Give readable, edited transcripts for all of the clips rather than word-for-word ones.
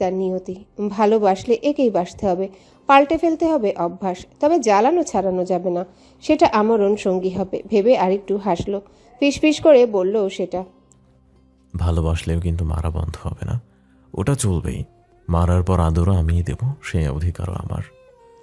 তার নিয়তি। ভালোবাসলে একেই বাসতে হবে, পাল্টে ফেলতে হবে অভ্যাস। তবে জ্বালানো ছাড়ানো যাবে না, সেটা আমরণ সঙ্গী হবে ভেবে আরেকটু হাসলো। ফিসফিস করে বলল সেটা। ভালোবাসলেও কিন্তু মারা বন্ধ হবে না, ওটা চলবেই। মারার পর আদরও আমিই দেব, সেই অধিকারও আমার।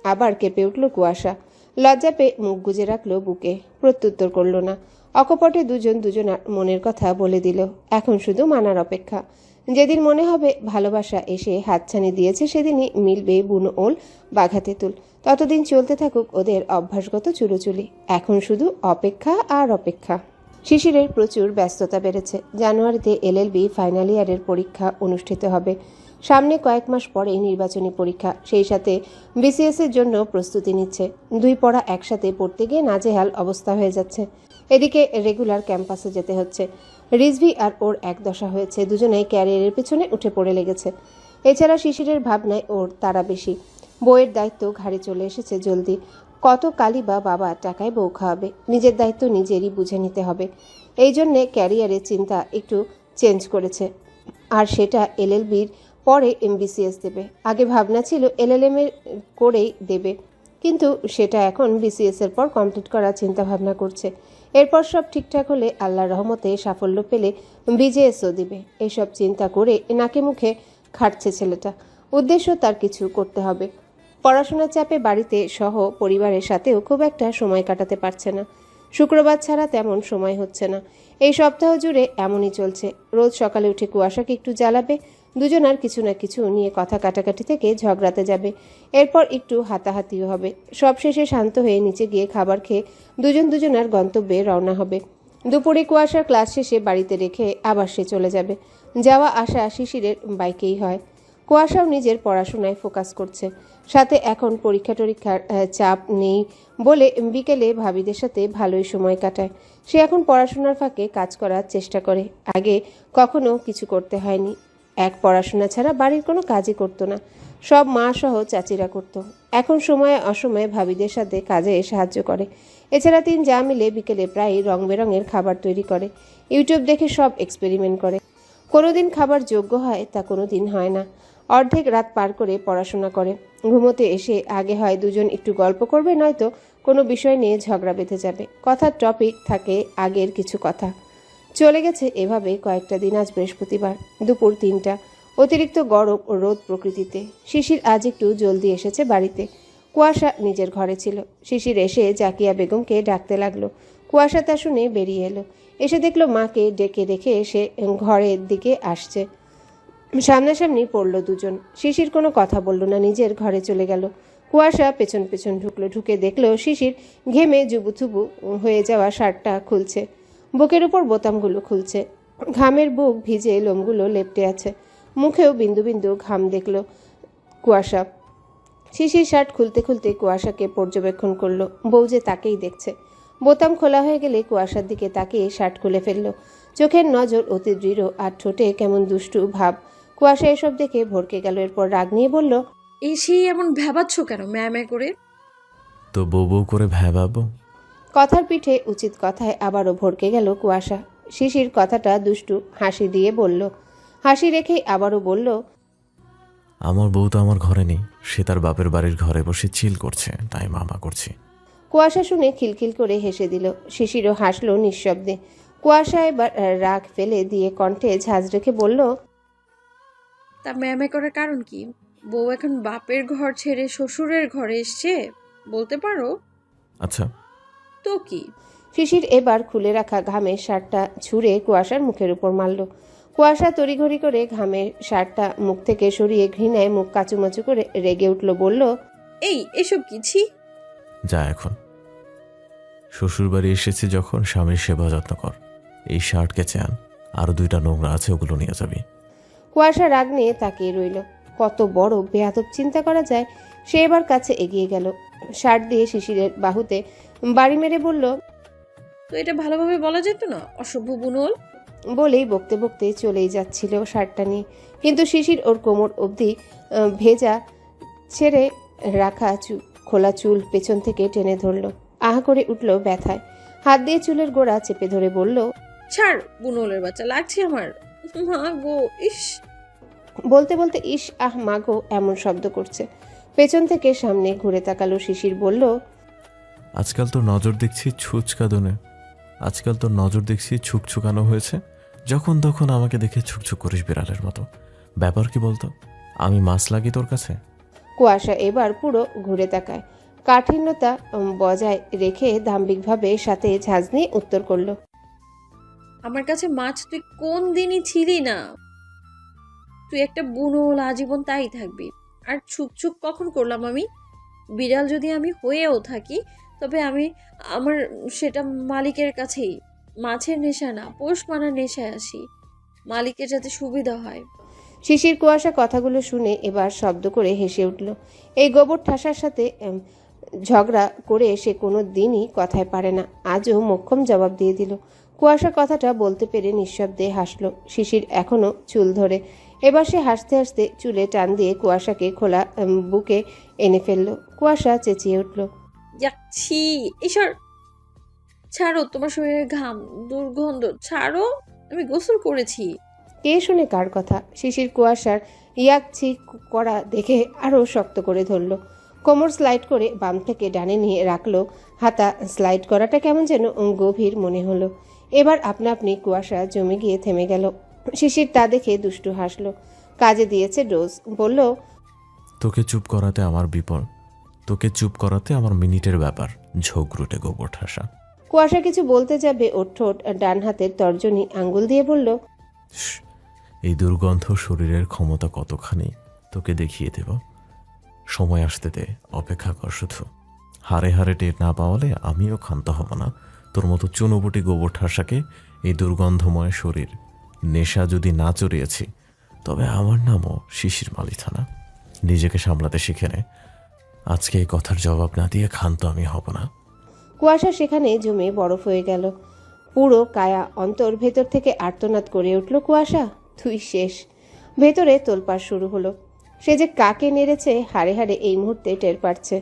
আবার কেঁপে উঠল কুয়াশা। লজ্জা পেয়ে মুখ গুজে রাখলো বুকে, প্রত্যুত্তর করল না। অকপটে দুজন দুজনার মনের কথা বলে দিল। এখন শুধু মানার অপেক্ষা। যেদিন মনে হবে ভালোবাসা এসে হাতছানি দিয়েছে, সেদিনই মিলবে বুনো ওল বাঘা তেঁতুল। ততদিন চলতে থাকুক ওদের অভ্যাসগত চুলোচুলি। এখন শুধু অপেক্ষা আর অপেক্ষা। শিশিরের প্রচুর ব্যস্ততা বেড়েছে। জানুয়ারিতে এলএলবি ফাইনাল ইয়ারের পরীক্ষা অনুষ্ঠিত হবে। সামনে কয়েক মাস পরেই নির্বাচনী পরীক্ষা, সেই সাথে বিসিএস এর জন্য প্রস্তুতি নিচ্ছে। দুই পড়া একসাথে পড়তে গিয়ে নাজেহাল অবস্থা হয়ে যাচ্ছে। এদিকে রেগুলার ক্যাম্পাসে যেতে হচ্ছে। রিজভি আর ওর এক দশা হয়েছে, দুজনেই ক্যারিয়ারের পেছনে উঠে পড়ে লেগেছে। এছাড়া শিশিরের ভাবনায় ওর তারা বেশি। বইয়ের দায়িত্ব ঘাড়ে চলে এসেছে জলদি। কত কালই বা বাবা টাকায় বউ খাওয়াবে, নিজের দায়িত্ব নিজেরই বুঝে নিতে হবে। এই জন্যে ক্যারিয়ারের চিন্তা একটু চেঞ্জ করেছে। আর সেটা এলএলবির পরে এমবিসিএস দেবে। আগে ভাবনা ছিল এলএলএম এর করেই দেবে, কিন্তু সেটা এখন বিসিএস এর পর কমপ্লিট করার চিন্তা ভাবনা করছে। এরপর সব ঠিকঠাক হলে আল্লাহর রহমতে সাফল্য পেলে বিজেএসও দিবে। এসব চিন্তা করে নাকে মুখে খাটছে ছেলেটা। উদ্দেশ্য তার কিছু করতে হবে। পড়াশোনার চাপে বাড়িতে সহ পরিবারের সাথেও খুব একটা সময় কাটাতে পারছে না। শুক্রবার ছাড়া তেমন সময় হচ্ছে না। এই সপ্তাহ জুড়ে এমনই চলছে। রোজ সকালে উঠে কুয়াশাকে একটু জ্বালাবে, দুজনার কিছু না কিছু নিয়ে কথা কাটাকাটি থেকে ঝগড়াতে যাবে। এরপর একটু হাতাহাতিও হবে। সবশেষে শান্ত হয়ে নিচে গিয়ে খাবার খেয়ে দুজন দুজনার গন্তব্যে রওনা হবে। দুপুরে কুয়াশার ক্লাস শেষে বাড়িতে রেখে আবার সে চলে যাবে। যাওয়া আসা শিশিরের বাইকেই হয়। কুয়াশাও নিজের পড়াশোনায় ফোকাস করছে। সাথে এখন পরীক্ষা টরীক্ষার চাপ নেই বলে বিকেলে ভাবিদের সাথে ভালোই সময় কাটায়। সে এখন পড়াশোনার ফাঁকে কাজ করার চেষ্টা করে। আগে কখনো কিছু করতে হয়নি। এক পড়াশোনা ছাড়া বাড়ির কোনো কাজই করতো না, সব মা সহ চাচিরা করত। এখন সময়ে অসময়ে ভাবিদের সাথে কাজে সাহায্য করে। এছাড়া তিন যা মিলে বিকেলে প্রায় রং বেরঙের খাবার তৈরি করে। ইউটিউব দেখে সব এক্সপেরিমেন্ট করে। কোনো দিন খাবার যোগ্য হয়, তা কোনো দিন হয় না। অর্ধেক রাত পার করে পড়াশোনা করে। ঘুমোতে এসে আগে হয় দুজন একটু গল্প করবে, নয়তো কোনো বিষয় নিয়ে ঝগড়া বেঁধে যাবে। কথার টপিক থাকে আগের কিছু কথা। চলে গেছে এভাবে কয়েকটা দিন। আজ বৃহস্পতিবার, দুপুর 3টা। অতিরিক্ত গরম ও রোদ প্রকৃতিতে। শিশির আজ একটু জলদি এসেছে বাড়িতে। কুয়াশা নিজের ঘরে ছিল। শিশির এসে জাকিয়া বেগমকে ডাকতে লাগলো। কুয়াশা তা শুনে বেরিয়ে এলো। এসে দেখলো মাকে ডেকে রেখে এসে ঘরের দিকে আসছে। সামনাসামনি পড়ল দুজন। শিশির কোনো কথা বলল না, নিজের ঘরে চলে গেল। কুয়াশা পেছন পেছন ঢুকলো। ঢুকে দেখলো শিশির ঘেমে জুবুথুবু হয়ে যাওয়া শার্টটা খুলছে, বুকের উপর বোতামগুলো খুলছে। ঘামের বুক ভিজে লোমগুলো লেপ্টে আছে। মুখেও বিন্দু বিন্দু ঘাম দেখলো কুয়াশা। শিশির শার্ট খুলতে খুলতে কুয়াশাকে পর্যবেক্ষণ করলো। বউ যে তাকেই দেখছে। বোতাম খোলা হয়ে গেলে কুয়াশার দিকে তাকিয়ে শার্ট খুলে ফেললো। চোখের নজর অতি দৃঢ়, আর ঠোঁটে কেমন দুষ্টু ভাব। কুয়াশা এসব দেখে ভড়কে গেল। এরপর রাগ নিয়ে বলল, এসেই এমন ভ্যাবাচ্ছ কেন ম্যামে করে? তো বউ বউ করে ভ্যাবাবো? কথার পিঠে উচিত কথায় আবারও ভড়কে গেল কুয়াশা। শিশির কথাটা দুষ্টু হাসি দিয়ে বলল। হাসি রেখেই আবারও বলল, আমার বউ তো আমার ঘরে নেই, সে তার বাপের বাড়ির ঘরে বসে চিল করছে, তাই মামা করছি। কুয়াশা শুনে খিলখিল করে হেসে দিল। শিশিরও হাসলো নিঃশব্দে। কুয়াশা এবার রাগ ফেলে দিয়ে কণ্ঠে ঝাঁজ রেখে বলল, তা ম্যামে করার কারণ কি? বউ এখন বাপের ঘর ছেড়ে শ্বশুরের ঘরে এসছে, বলতে পারো। আচ্ছা, তো কি? শিশির এবার খুলে রাখা ঘামের শার্টটা ছুঁড়ে কুয়াশার মুখের উপর মারল। কুয়াশা তড়িঘড়ি করে ঘামের শার্টটা মুখ থেকে সরিয়ে ঘৃণায় মুখ কাচুমাচু করে রেগে উঠল। বলল, এই এসব কিছু যা এখন। শ্বশুরবাড়ি এসেছে যখন স্বামীর সেবা যত্ন কর। এই শার্ট কেচে আন, আরো 2টা নোংরা আছে, ওগুলো নিয়ে যাবি। কুয়াশা রাগ নিয়ে তাকিয়ে রইল। কত বড় বেয়াদব চিন্তা করা যায়। সে এবার কাছে এগিয়ে গেল। শার্ট দিয়ে শিশিরের বাহুতে বাড়ি মেরে বলল, তো এটা ভালোভাবে বলা যেত না, অসভ্য বুনল। বলেই বকতে বকতে চলেই যাচ্ছিল শার্টটা নিয়ে। কিন্তু শিশির ওর কোমর অবধি ভেজা ছেড়ে রাখা খোলা চুল পেছন থেকে টেনে ধরল। আহা করে উঠল ব্যথায়। হাত দিয়ে চুলের গোড়া চেপে ধরে বলল, ছাড় বুনলের বাচ্চা, লাগছে আমার। মা গো, ইস। বলতে বলতে ইস আহ মাগো এমন শব্দ করছে। পেছন থেকে সামনে ঘুরে তাকালো শিশির, বলল, আজকাল তোর নজর দেখছি ছুচকাদনে, আজকাল তোর নজর দেখছি ছুকছুকানো হয়েছে। যখন তখন আমাকে দেখে ছুকছুক করিস বিড়ালের মতো। ব্যাপার কি বলতো? আমি মাছ লাগি তোর কাছে? কুয়াশা এবার পুরো ঘুরে তাকায়, কাঠিন্যতা বজায় রেখে দাম্ভিকভাবে সাথে ঝাঁজ নিয়ে উত্তর করল, আমার কাছে মাছ তুই কোন দিনই ছিলি না। তুই একটা বুনোল, আজীবন তাই থাকবি। আর ছুকছুক কখন করলাম আমি? বিড়াল যদি আমি হয়েও থাকি, তবে আমি আমার সেটা মালিকের কাছেই। মাছের নেশা না, পোষ মানার নেশায় আসি, মালিকের যাতে সুবিধা হয়। শিশির কুয়াশা কথাগুলো শুনে এবার শব্দ করে হেসে উঠল। এই গোবর ঠাসার সাথে ঝগড়া করে সে কোনো দিনই কথায় পারে না, আজও মোক্ষম জবাব দিয়ে দিল। কুয়াশা কথাটা বলতে পেরে নিঃশব্দে হাসলো। শিশির এখনো চুল ধরে, এবার সে হাসতে হাসতে চুলে টান দিয়ে কুয়াশাকে খোলা বুকে এনে ফেললো। কুয়াশা চেঁচিয়ে উঠল, যাচ্ছি, ঈশ্বর ছাড়ো, তোমার শরীরের ঘাম, দুর্গন্ধ ছাড়ো, আমি গোসল করেছি। কে শুনে কার কথা? শিশির কুয়াশার ইয়াকছি করা দেখে আরও শক্ত করে ধরল। কোমর স্লাইড করে বাম থেকে ডানে নিয়ে রাখলো। হাতা স্লাইড করাটা কেমন যেন গভীর মনে হলো। এবার আপনা আপনি কুয়াশা জমে গিয়ে থেমে গেল। শিশির তা দেখে দুষ্টু হাসলো। কাজে দিয়েছে ডোজ। বলল, তোকে চুপ করাতে আমার বিপদ, তোকে চুপ করাতে আমার মিনিটের ব্যাপার। ঝোঁকরুটে গোবর ঠাসা। কুয়াশা কিছু বলতে যাবে ওর ঠোঁট ডান হাতের তর্জনী আঙ্গুল দিয়ে বলল, শ্, এই দুর্গন্ধ শরীরের ক্ষমতা কতখানি তোকে দেখিয়ে দেব। সময় আসতে দে, অপেক্ষা কর শুধু। হারে হারে টের না পাওয়ালে আমিও ক্ষান্ত হব না তোর মতো চুনোবুটি গোবর ঠাসাকে। এই দুর্গন্ধময় শরীর নেশা যদি না চড়িয়েছি, তবে আমার নামও শিশির মালিথানা। নিজেকে সামলাতে শিখে নে। আজকে এই কথার জবাব না দিয়ে ক্ষান্ত আমি হব না। কুয়াশা সেখানে জমে বরফ হয়ে গেল। পুরো কায়া অন্তর ভেতর থেকে আর্তনাদ করে উঠল, কুয়াশা তুই শেষ। ভেতরে তোলপাড় শুরু হলো। সে যে কাকে নেড়েছে হাড়ে হাড়ে এই মুহূর্তে টের পাচ্ছে।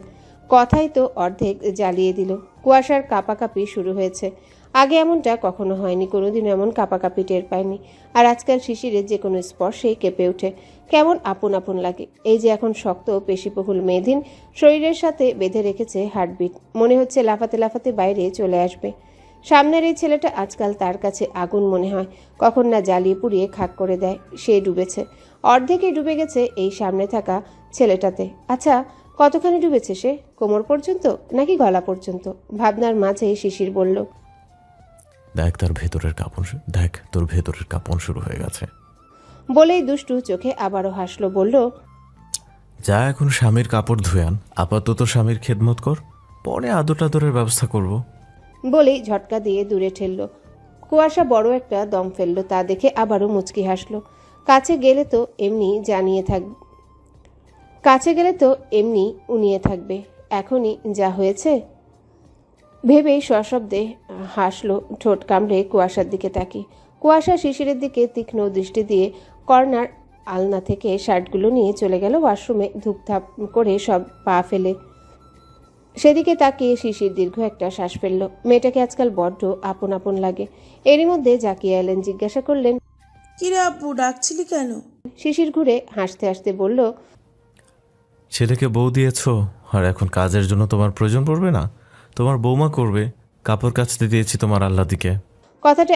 কথাই তো অর্ধেক জ্বালিয়ে দিল। কুয়াশার কাঁপাকাঁপি শুরু হয়েছে। আগে এমনটা কখনো হয়নি, কোনোদিন এমন কাঁপাকাঁপি টের পায়নি। আর আজকাল শিশিরের যে কোনো স্পর্শেই কেঁপে ওঠে, কেমন আপন আপন লাগে। এই যে এখন শক্ত পেশিবহুল মেদিন শরীরের সাথে বেঁধে রেখেছে হার্টবিট, মনে হচ্ছে লাফাতে লাফাতে বাইরে চলে আসবে। সামনের এই ছেলেটা আজকাল তার কাছে আগুন মনে হয়, কখন না জ্বালিয়ে পুড়িয়ে খাক করে দেয়। সে ডুবেছে, অর্ধেকই ডুবে গেছে এই সামনে থাকা ছেলেটাতে। আচ্ছা, কতখানি ডুবেছে সে? কোমর পর্যন্ত নাকি গলা পর্যন্ত? ভাবনার মাঝে শিশির বলল, দেখ তার ভেতরের কাঁপন, দেখ তোর ভেতরের কাঁপন শুরু হয়ে গেছে। বলেই দুষ্টু চোখে আবারও হাসলো, বলল, যা এখন স্বামীর কাপড় ধুয়ে আন, আপাতত স্বামীর খেদমত কর, পরে আদর টাদরের ব্যবস্থা করব। বলেই ঝটকা দিয়ে দূরে ঠেললো। কুয়াশা বড় একটা দম ফেললো। তা দেখে আবারও মুচকি হাসলো। কাছে গেলে তো এমনি জানিয়ে থাকবে, কাছে গেলে তো এমনি উনিয়ে থাকবে, এখনই যা হয়েছে ভেবেই সশব্দে হাসলো, ঠোঁট কামড়ে কুয়াশার দিকে তাকিয়ে। কুয়াশা শিশিরের দিকে তীক্ষ্ণ দৃষ্টি দিয়ে কর্নার আলনা থেকে শার্টগুলো নিয়ে চলে গেল ওয়াশরুমে, ধুপধাপ করে সব পা ফেলে। সেদিকে তাকিয়ে শিশির দীর্ঘ একটা শ্বাস ফেলল। মেয়েটাকে আজকাল বড্ড আপন আপন লাগে। এরই মধ্যে জাকিয়া এলেন, জিজ্ঞাসা করলেন, কিরে আপু, ডাকছিলি কেন? শিশির ঘুরে হাসতে হাসতে বলল, ছেলেকে বউ দিয়েছ, আর এখন কাজের জন্য তোমার প্রয়োজন পড়বে না, তোমার বৌমা করবে। কাপড় কাচতে দিয়েছি তোমার আল্লাদিকে। কথাটা